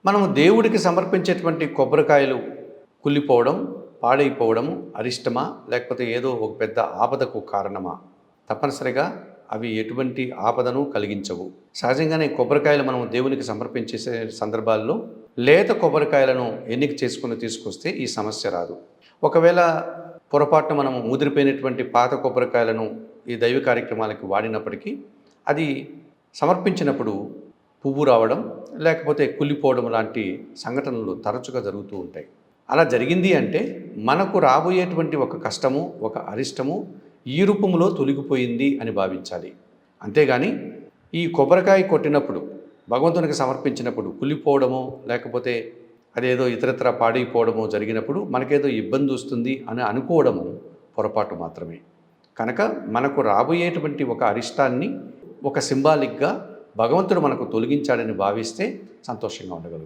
మనము దేవుడికి సమర్పించేటువంటి కొబ్బరికాయలు కుళ్ళిపోవడం, పాడైపోవడం అరిష్టమా? లేకపోతే ఏదో ఒక పెద్ద ఆపదకు కారణమా? తప్పనిసరిగా అవి ఎటువంటి ఆపదను కలిగించవు. సహజంగానే కొబ్బరికాయలు మనం దేవునికి సమర్పించేసే సందర్భాల్లో లేత కొబ్బరికాయలను ఎన్నిక చేసుకొని తీసుకొస్తే ఈ సమస్య రాదు. ఒకవేళ పొరపాటున మనం ముదిరిపోయినటువంటి పాత కొబ్బరికాయలను ఈ దైవ కార్యక్రమాలకి వాడినప్పటికీ అది సమర్పించినప్పుడు పువ్వు రావడం, లేకపోతే కుళ్ళిపోవడం లాంటి సంఘటనలు తరచుగా జరుగుతూ ఉంటాయి. అలా జరిగింది అంటే మనకు రాబోయేటువంటి ఒక కష్టము, ఒక అరిష్టము ఈ రూపంలో తొలగిపోయింది అని భావించాలి. అంతేగాని ఈ కొబ్బరికాయ కొట్టినప్పుడు, భగవంతునికి సమర్పించినప్పుడు కుళ్ళిపోవడమో, లేకపోతే అదేదో ఇతరత్ర పాడైపోవడమో జరిగినప్పుడు మనకేదో ఇబ్బంది వస్తుంది అని అనుకోవడము పొరపాటు మాత్రమే. కనుక మనకు రాబోయేటువంటి ఒక అరిష్టాన్ని ఒక సింబాలిక్గా భగవంతుడు మనకు తొలగించాడని భావిస్తే సంతోషంగా ఉండగలుగుతాం.